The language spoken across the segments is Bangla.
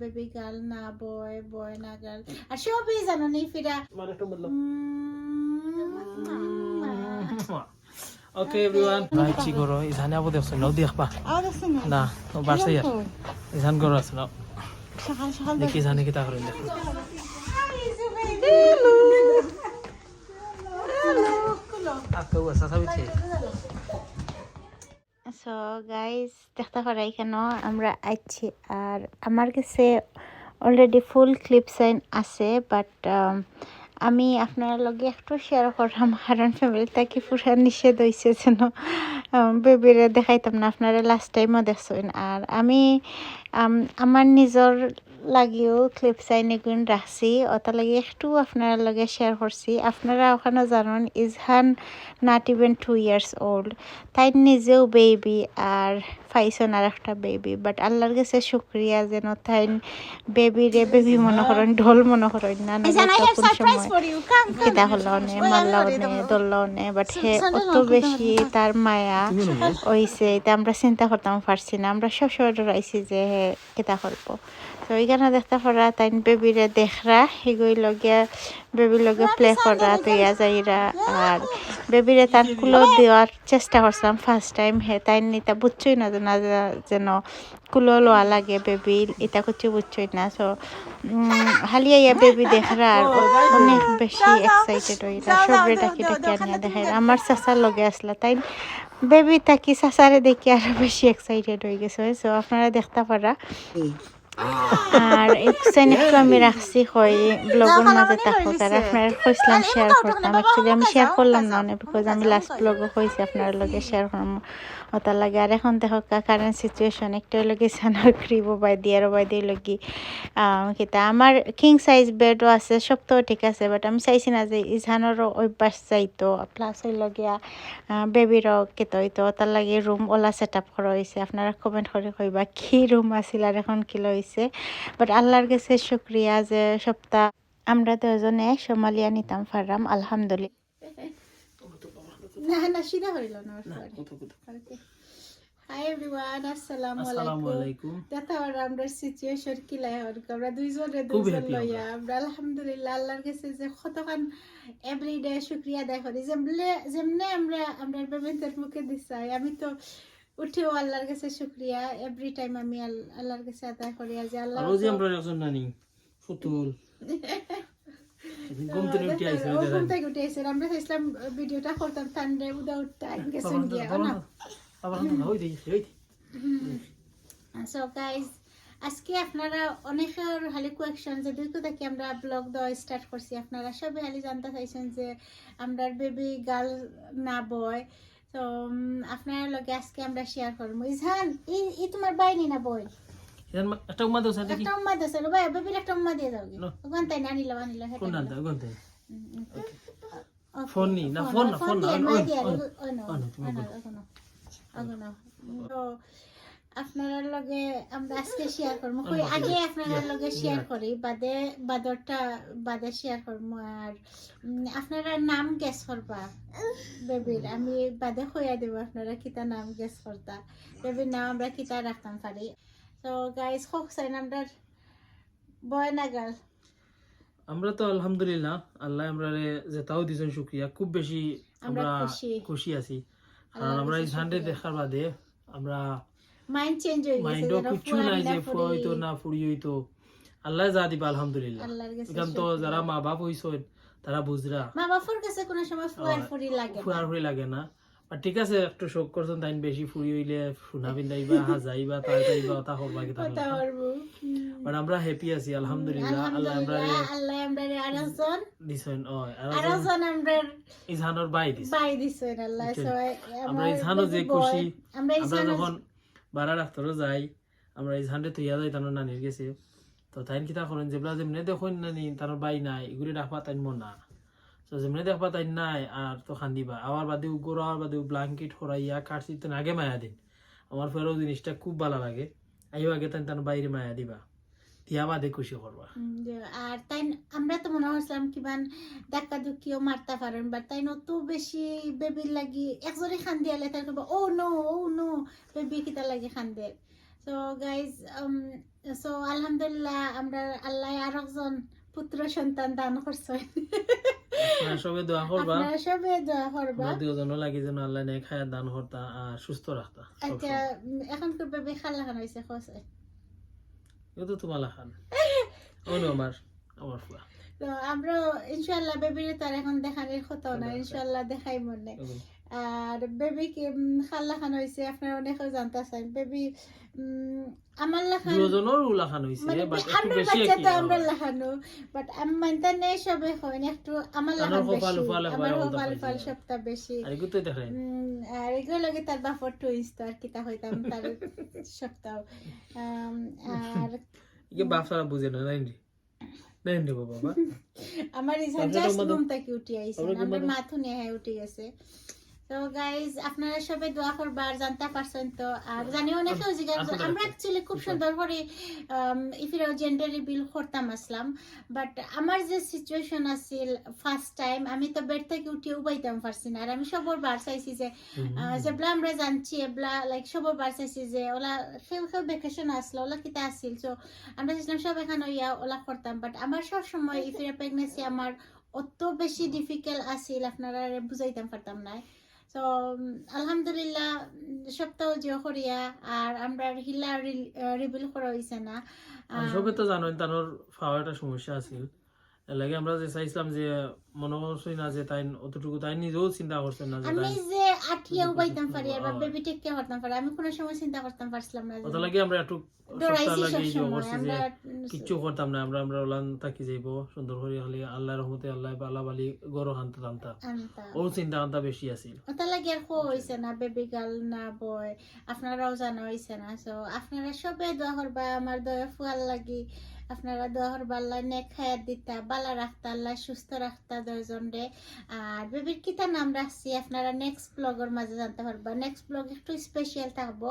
বেবি গার্ল না বয়, বয় না গার্ল, আর সবই জানো নি ফিরা Okay everyone. Right, siguro izhan abo দেখছ নাও দেখবা না ও বাসে ইয়ার izhan গরো আছে নাও দেখি জানে কি তা করেন দেখো আপু ওসা সাবিছে সো গাইস দেখতে পারা এখানে আমরা আইছি আর আমার কাছে অলরেডি ফুল ক্লিপ সাইন আছে বাট আমি আপনার লগে একটু শেয়ার করলাম কারণ ফ্যামিলি থেকে পুরা নিষেধ হয়েছে যেন বেবিরে দেখাইতাম না আপনারা লাস্ট টাইমও দেখছেন আর আমি আমার নিজের লাগিও ক্লিপ সাইন এগুন রাখছি ওটা লাগে একটু আপনার লগে শেয়ার করছি আপনারা ওখানে জানেন Izhan not even 2 years old তাই নিজেও বেবি আর ফাইসন আর একটা বেবি বাট আল্লাহর কাছে শুক্রিয়া যেন তাই বেবিরে বেবি মনে করেন ঢোল মনে করেন না কিতা হলো নে মাল্লাও নে দোল্লাও নে বাট হে অত বেশি তার মায়া হইছে এটা আমরা চিন্তা করতাম পারছি না আমরা সবসময় ডরাইছি যে হে কিতা করবো তো এইখানে দেখতে পারা তাই বেবিরে দেখরা সেগুই লগে বেবির লগে প্লে করা তৈয়া যাইরা আর বেবিরে তার কুলো দেওয়ার চেষ্টা করছিলাম ফার্স্ট টাইম হে তাই নিতা বুঝছই না যেন কুলো লোয়া লাগে বেবি এটা কিছু বুঝছই না সো হালিয়া ইয়া বেবি দেখরা আর অনেক বেশি এক্সাইটেড হইরা সবরে ডাকি ডাকি আনিয়া দেখাই আমার চাচার লগে আসলা তাই বেবি তাকি চাচারে দেখি আরো বেশি এক্সাইটেড হয়ে গেছে সো আপনারা দেখতে পারা আর একসাইন একটু আমি রাখছি হয় ব্লগের মাঝে থাকো তার আপনারা কইছিলাম শেয়ার করতাম অ্যাকচুয়ালি আমি শেয়ার করলাম না অনেক বিকজ আমি লাস্ট ব্লগে কইছি আপনার লগে শেয়ার করলাম ওটার লাগে আর এখন দেখো কারেন্ট সিচুয়েশন একটা লগে সানার ক্রিবো বাই দিয়ে লগি কিতা আমার কিং সাইজ বেডও আছে সব তো ঠিক আছে বাট আমি চাইছি না যে ইজহানেরও অভ্যাস যাইতো প্লাস হইল গিয়া বেবিরও কেতো হইতো তার লাগে রুম ওলা সেট আপ করা হয়েছে আপনারা কমেন্ট করে কইবা কি রুম আছিল আর এখন কি লইছে বাট আল্লাহর কাছে শুক্রিয়া যে সপ্তাহ আমরা দুজনে সোমালিয়া নিতাম পারলাম আলহামদুলিল্লাহ না সিধা হইল না হাই এভরিওয়ান আসসালামু আলাইকুম দেখা আর আমরা সিচুয়েশন কি লাই আর আমরা দুইজন লইয়া আমরা আলহামদুলিল্লাহ আল্লাহর কাছে যে কতখান এভরিডে শুকরিয়া আদায় করি যেমনে আমরা বেবিদের মুখে দিছাই আমি তো উঠেও আল্লাহর কাছে শুকরিয়া এভরি টাইম আমি আল্লাহর কাছে আদায় করি যে আল্লাহ রোজ আমরা একজন নানি ফুতুল ঘুম থেকে উঠে আইছে আমরা চাইছিলাম ভিডিওটা করতাম তান্ডে উইদাউট টাইম গেছেন গিয়া না সো গাইজ আজকে আপনারা অনেকের হালি কোয়েকশন যে দুই থেকে আমরা ব্লগ দেওয়া স্টার্ট করছি আপনারা সবাই হালি জানতে চাইছেন যে আমরা বেবি গার্ল না বয় তো আপনার লগে আজকে আমরা শেয়ার করবো ইজহান ই তোমার বাইনি না বই একটা উম্মা দাও সাথে একটা উম্মা দাও ভাই বেবির একটা উম্মা দিয়ে দাও ওখান তাই আনিলা কোন নাম দাও কোন তাই ফোন নি না ফোন না তো আপনার লগে আমরা আজকে শেয়ার করবো কই আগে আপনার লগে শেয়ার করি বাদে শেয়ার করবো আর আপনারা নাম গেস করবা বেবির আমি বাদে কইয়া দেব আপনারা কিতা নাম গেস করতা বেবির নাম আমরা কিতা রাখতাম পারি তো গাইস হোক সাইন আমরা বয় না গার্ল আমরা তো আলহামদুলিল্লাহ আল্লাহ আমরারে যেটাও দিছেন শুকরিয়া খুব বেশি আমরা খুশি আছি আর আমরা এই সানডে দেখার বাদে আমরা মাইন্ড চেঞ্জ হয়ে গেছে মাইন্ডও কিছু নাই যে হয়তো না ফুরি হইতো আল্লাহ যা দিবা আলহামদুলিল্লাহ এখন তো যারা মা বাপ হইছেন তারা বুঝরা মা বাপের কাছে কোনো সময় ফুরি লাগে না বাট ঠিক আছে একটু শোক করছেন তাই বেশি ফুরি হইলে সোনা বিন্দাইবা হাজাইবা তাইবা তা করবা কি তা বাট আমরা হ্যাপি আছি আলহামদুলিল্লাহ আল্লাহ আমরারে আরেকজন দিছেন আরেকজন আমরা ইজহানের বাই দিছেন আল্লাহ সো আমরা ইজহানও যে খুশি আমরা যখন বারা ডাক্তারও যাই আমরা ইজহানরে তুইয়া যাই তার নানির গেছে তো তাই কিতা করেন যেগুলা যেমনি দেখুন নানি তার বাই নাই এগুলি রাখবা তাই মনা তো যেমনি দেখবা তাই নাই আর তো খান্দিবা আবার বাদেও গোড়ার বাদেও ব্লাঙ্কেট হরাইয়া কাটছি তো আগে মায়া দিন আমার ফেরও জিনিসটা খুব ভালো লাগে আইও আগে তাই তার বাইরে মায়া দিবা দিয়া বাদে খুশি করবা আর তাই আমরা তো মনে হচ্ছিলাম কিমান ধাক্কা ধুকিও মারতে পারেন বাট তাই তো বেশি বেবির লাগি একজনে খান্দি আলে তাই ও নো বেবি কিতা লাগে খান্দে তো গাইজ সো আলহামদুলিল্লাহ আমরা আল্লাহ আর একজন পুত্র সন্তান দান করছেন। আপনারা সবাই দোয়া করবা, আপনারা সবাই দোয়া করবা। আমরা দুজনও লাগি যেন আল্লাহ নেক হায়াত দান করতা আর সুস্থ রাখতা। আচ্ছা এখন তো বেবি খালা খান হইছে খসে। এটা তো তোমালা খান ওনো আমার ফুয়া। তো আমরা ইনশাআল্লাহ বেবির তার এখন দেখানোর কথা না, ইনশাআল্লাহ দেখাই মনে। আর বেবি কি খালা খান হইছে আপনারা অনেকে জানতে চান। বেবি আমার লাখান দুজনের উলাখান হইছে বাট একটু আমরা বেশি বাচ্চা কি তো আমরা লাখানো, বাট আমি মানতে নেই সবে হয় একটু আমার লাখান বেশি, আমার হোপাল ফাল সবটা বেশি। আর এগুলো তো দেখাই আর এগুলো লাগে তার বাপর টুইস তো আর কিতা হইতাম তার সপ্তাহ। আর ইকে বাপ সারা বুঝে না নাই রে বাবা। আমার ইসান জাস্ট ঘুম থেকে উঠি আইছে, আমার মাথা নিয়ে উঠে গেছে। তো গাইজ আপনারা সবাই দোয়া করবা আর জানতে পারছেন তো। আর জানি অনেকেও জিজ্ঞাসা আমরা অ্যাকচুয়ালি খুব সুন্দর করে ইফিরা জেন্ডার রিভিল করতাম আসলাম, বাট আমার যে সিচুয়েশন আছিল ফার্স্ট টাইম আমি তো বেড থেকে উঠে উবাইতাম পারছি না। আর আমি সবর বার চাইছি যে যেগুলা আমরা জানছি এগুলা লাইক সবর বার চাইছি যে ওলা কেউ ভ্যাকেশন আসলো ওলা কিতা আসছিল, সো আমরা চাইছিলাম সব এখানে ইয়া ওলা করতাম। বাট আমার সব সময় ইফিরা প্রেগনেন্সি আমার অত বেশি ডিফিকাল্ট আছিল আপনারা বুঝাইতাম পারতাম না। তো আলহামদুলিল্লাহ সপ্তাহ জিও করিয়া আর আমরা হিলা রিভিল করা হইছে না। সবে তো জানেন তার ফাওয়ার একটা সমস্যা আছিল, এর লাগে আমরা যে চাইছিলাম যে মনে করছি না যে তাই অতটুকু তাই নিজেও চিন্তা করছেন না যে আমি যে আঠিয়া উবাইতাম পারি আর বেবি টেক কেয়ার করতাম পারি, আমি কোনো সময় চিন্তা করতাম পারছিলাম না। ওটা লাগে আমরা একটু সপ্তাহ লাগে যে করছি যে কিচ্ছু করতাম না, আমরা ওলান থাকি যাইব সুন্দর করে হলে আল্লাহর রহমতে আল্লাহ বালা বালি গরো হানতে টানতা ও চিন্তা আনতা বেশি আছিল। ওটা লাগে আর হইছে না বেবি গার্ল না বয় আপনারাও জানা হইছে না। সো আপনারা সবাই দোয়া করবা আমার দয়া ফুয়াল লাগি, আপনারা দোয়া করবা আল্লাহ নেক হায়াত দিতা বালা রাখতা আল্লাহ সুস্থ রাখতা দয়জন রে। আর বেবির কিতা নাম রাখছি আপনারা নেক্সট ব্লগের মাঝে জানতে পারবা। নেক্সট ব্লগ একটু স্পেশাল থাকবো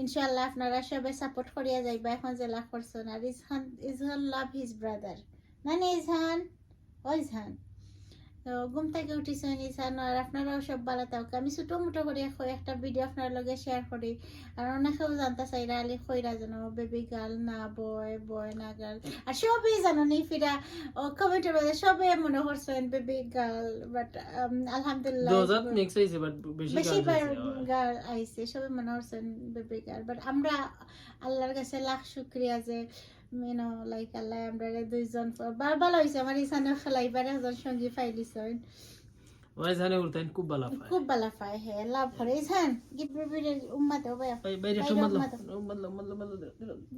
ইনশাআল্লাহ, আপনারা সবাই সাপোর্ট করিয়া যাইবা। এখন যে লাভ করছেন আর ইজহান লাভ হিজ ব্রাদার মানে ইজহান ও ইজহান। তো ঘুম থেকে উঠিছেন ইসান আর আপনারাও সব ভালো থাকুক। আমি ছোটো মোটো করে একটা ভিডিও আপনার লগে শেয়ার করি আর অনেকেও জানতে চাইরা আলি কইরা জানো বেবি গার্ল না বয় বয় না গার্ল। আর সবই জানো নি ফিরা কমেন্টের মধ্যে সবাই মনে করছেন বেবি গার্ল, বাট আলহামদুলিল্লাহ বেশি গার্ল আইছে সবাই মনে করছেন বেবি গার্ল। বাট আমরা আল্লাহর কাছে লাখ শুক্রিয়া যে লাইক আল্লাহ আমরা দুইজন ভালো হয়েছে আমার ইসানে খেলাইবার একজন সঙ্গী পাইলিছেন। খুব ভালো পায় হ্যাঁ লাভ করে ইসান গিফট বেবির উম্মাতে হবে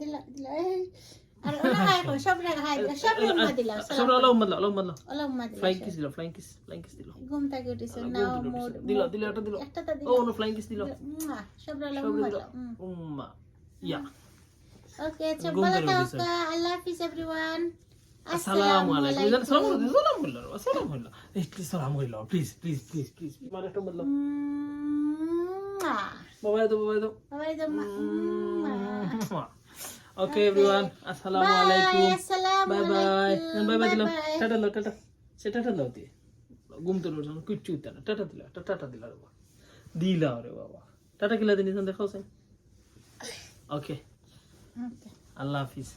দিলা দিলা আর ওনা হাই কো সব রে হাই সব উম্মা দিলা সব আল্লাহ উম্মা দিলা ঘুম থেকে উঠিছে নাও মোড দিলা একটা তা দিলা ও ফ্লাইং কিস দিলা সব আল্লাহ উম্মা ইয়া। Okay, so Allah Hafiz everyone. Assalamu alaikum. Assalamu alaikum. Please. Bye bye. Okay everyone. Assalamu alaikum. Bye. Tata. Tata lauti. Gum to lo kuchu tana. Tata dila ro. Dila re baba. Tata kila din dekho se. Okay. Allah Hafiz.